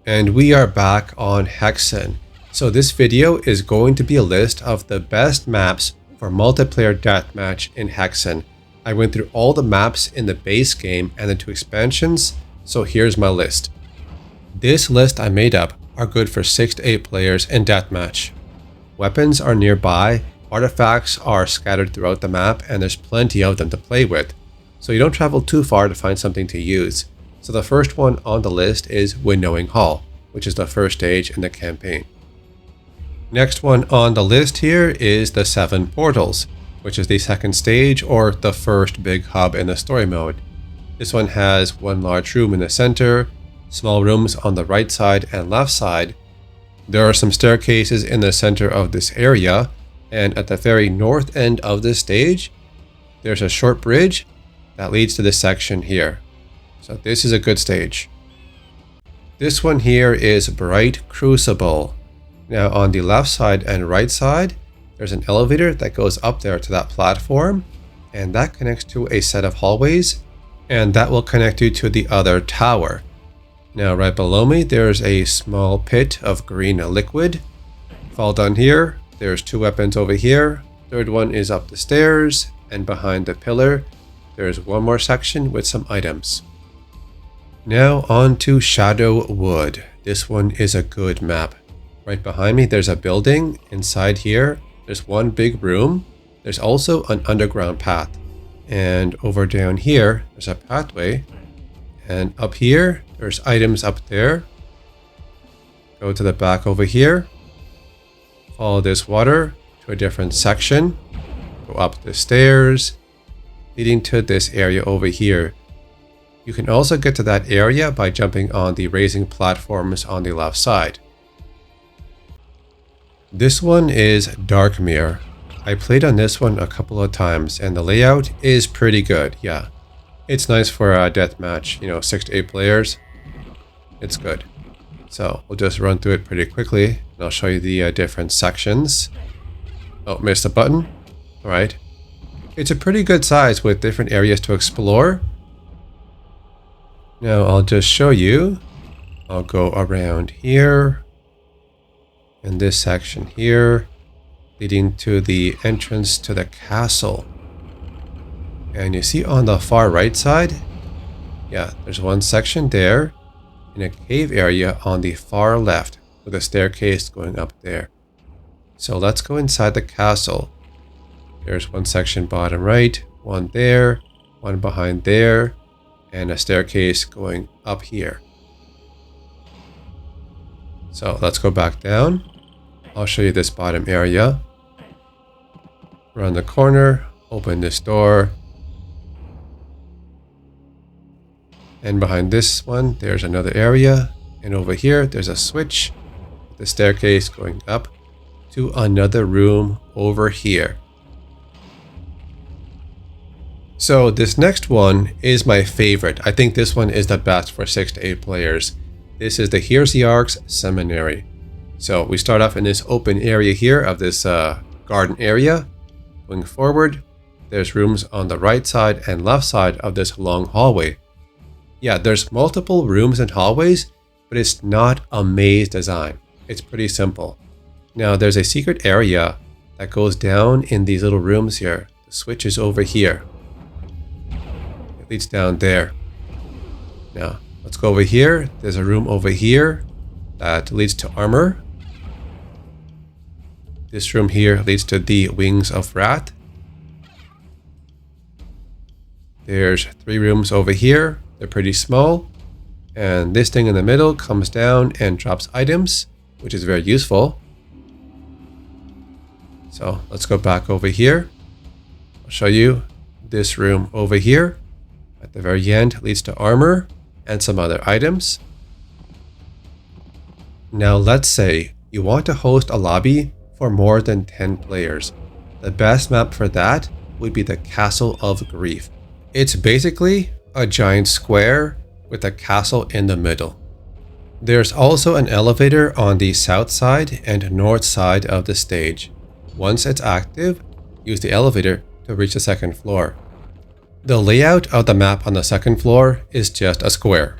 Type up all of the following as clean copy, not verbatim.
And we are back on Hexen. So this video is going to be a list of the best maps for multiplayer deathmatch in Hexen. I went through all the maps in the base game and the 2 expansions, so here's my list. This list I made up are good for 6 to 8 players in deathmatch. Weapons are nearby, artifacts are scattered throughout the map, and there's plenty of them to play with. So you don't travel too far to find something to use. So the first one on the list is Winnowing Hall, which is the first stage in the campaign. Next one on the list here is the 7 Portals, which is the second stage or the first big hub in the story mode. This one has one large room in the center, small rooms on the right side and left side. There are some staircases in the center of this area, and at the very north end of this stage, there's a short bridge that leads to this section here. So this is a good stage. This one here is Bright Crucible. Now on the left side and right side, there's an elevator that goes up there to that platform, and that connects to a set of hallways, and that will connect you to the other tower. Now right below me, there's a small pit of green liquid. Fall down here, there's 2 weapons over here. Third one is up the stairs, and behind the pillar, there's one more section with some items. Now on to Shadow Wood. This one is a good map. Right behind me there's a building. Inside here there's one big room. There's also an underground path. And over down here there's a pathway. And up here there's items up there. Go to the back over here. Follow this water to a different section. Go up the stairs leading to this area over here. You can also get to that area by jumping on the raising platforms on the left side. This one is Darkmere. I played on this one a couple of times and the layout is pretty good, yeah. It's nice for a deathmatch, 6 to 8 players. It's good. So we'll just run through it pretty quickly and I'll show you the different sections. Oh, missed a button. Alright. It's a pretty good size with different areas to explore. Now I'll just show you. I'll go around here. In this section here. Leading to the entrance to the castle. And you see on the far right side. Yeah, there's one section there. In a cave area on the far left. With a staircase going up there. So let's go inside the castle. There's one section bottom right. One there. One behind there. And a staircase going up here. So let's go back down. I'll show you this bottom area. Around the corner, open this door. And behind this one, there's another area. And over here, there's a switch. The staircase going up to another room over here. So this next one is my favorite. I think this one is the best for 6 to 8 players. This is the Heresiarch's Seminary. So we start off in this open area here of this garden area. Going forward, there's rooms on the right side and left side of this long hallway. Yeah, there's multiple rooms and hallways, but it's not a maze design. It's pretty simple. Now there's a secret area that goes down in these little rooms here. The switch is over here. It leads down there. Now, let's go over here. There's a room over here that leads to armor. This room here leads to the Wings of Wrath. There's 3 rooms over here. They're pretty small. And this thing in the middle comes down and drops items, which is very useful. So let's go back over here. I'll show you this room over here. At the very end leads to armor and some other items. Now let's say you want to host a lobby for more than 10 players. The best map for that would be the Castle of Grief. It's basically a giant square with a castle in the middle. There's also an elevator on the south side and north side of the stage. Once it's active, use the elevator to reach the second floor. The layout of the map on the second floor is just a square.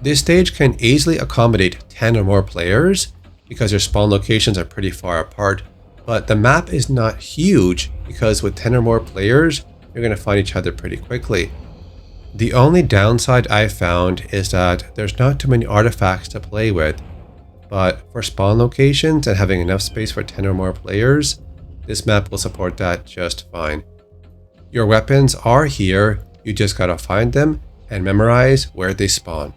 This stage can easily accommodate 10 or more players because your spawn locations are pretty far apart, but the map is not huge because with 10 or more players, you're going to find each other pretty quickly. The only downside I found is that there's not too many artifacts to play with, but for spawn locations and having enough space for 10 or more players, this map will support that just fine. Your weapons are here, you just gotta find them and memorize where they spawn.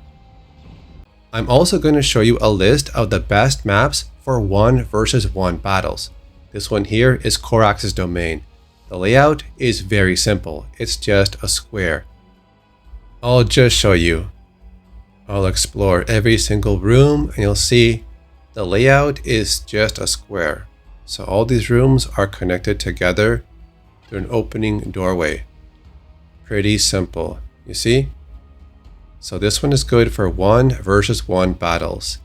I'm also going to show you a list of the best maps for 1 versus 1 battles. This one here is Korax's Domain. The layout is very simple, it's just a square. I'll just show you. I'll explore every single room and you'll see the layout is just a square. So all these rooms are connected together through an opening doorway. Pretty simple, you see? So this one is good for 1 versus 1 battles.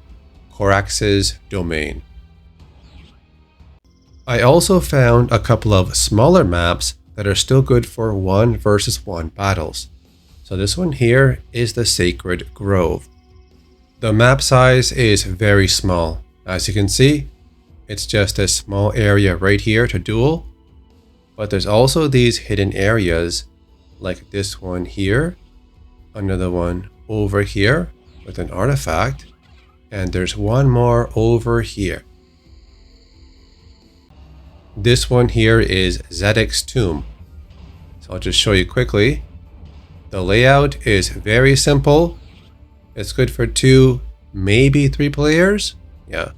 Korax's Domain. I also found a couple of smaller maps that are still good for 1 versus 1 battles. So this one here is the Sacred Grove. The map size is very small. As you can see, it's just a small area right here to duel. But there's also these hidden areas like this one here, another one over here with an artifact, and there's one more over here. This one here is Zedek's Tomb. So I'll just show you quickly. The layout is very simple. It's good for 2, maybe 3 players. Yeah.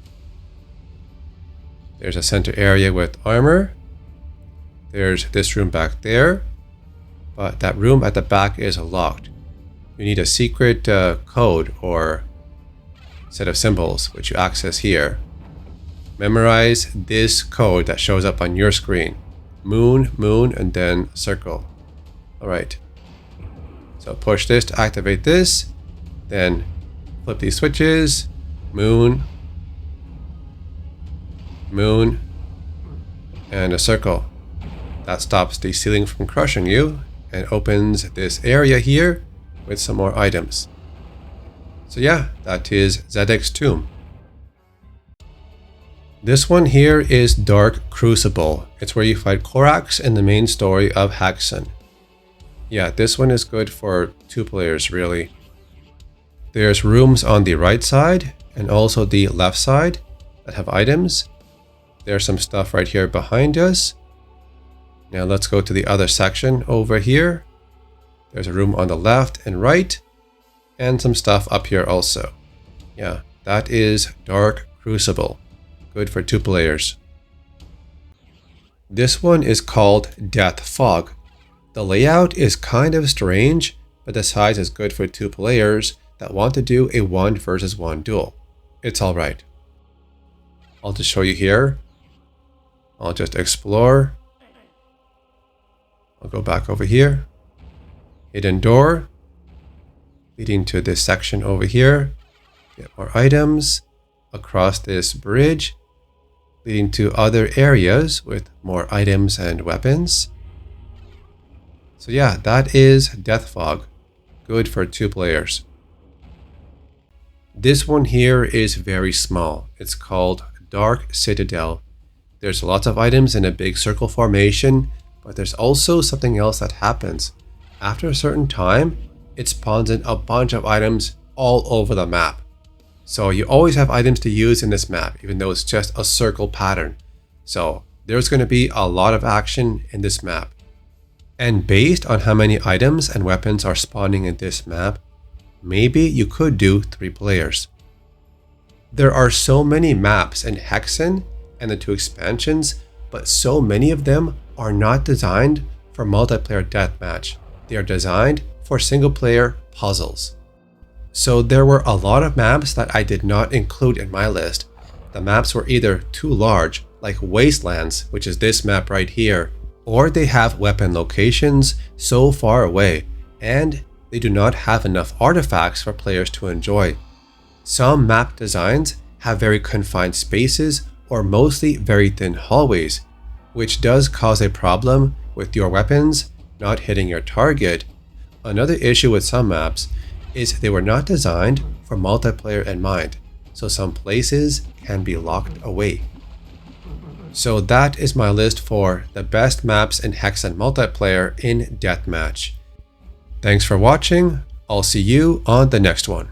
There's a center area with armor. There's this room back there. But that room at the back is locked. You need a secret code or set of symbols, which you access here. Memorize this code that shows up on your screen. Moon, moon, and then circle. Alright. So push this to activate this. Then flip these switches. Moon. Moon. And a circle. That stops the ceiling from crushing you and opens this area here with some more items. So yeah, that is Zedek's Tomb. This one here is Dark Crucible. It's where you fight Korax in the main story of Hexen. Yeah, this one is good for 2 players really. There's rooms on the right side and also the left side that have items. There's some stuff right here behind us. Now let's go to the other section over here. There's a room on the left and right, and some stuff up here also. Yeah, that is Dark Crucible. Good for 2 players. This one is called Death Fog. The layout is kind of strange, but the size is good for 2 players that want to do a 1 versus 1 duel. It's alright. I'll just show you here. I'll just explore. I'll go back over here. Hidden door. Leading to this section over here. Get more items. Across this bridge. Leading to other areas with more items and weapons. So yeah, that is Death Fog. Good for 2 players. This one here is very small. It's called Dark Citadel. There's lots of items in a big circle formation, but there's also something else that happens. After a certain time, it spawns in a bunch of items all over the map. So you always have items to use in this map, even though it's just a circle pattern. So there's going to be a lot of action in this map. And based on how many items and weapons are spawning in this map, maybe you could do 3 players. There are so many maps in Hexen and the 2 expansions, but so many of them are not designed for multiplayer deathmatch. They are designed for single player puzzles. So there were a lot of maps that I did not include in my list. The maps were either too large, like Wastelands, which is this map right here, or they have weapon locations so far away, and they do not have enough artifacts for players to enjoy. Some map designs have very confined spaces or mostly very thin hallways, which does cause a problem with your weapons not hitting your target. Another issue with some maps is they were not designed for multiplayer in mind, so some places can be locked away. So that is my list for the best maps in Hexen multiplayer in Deathmatch. Thanks for watching. I'll see you on the next one.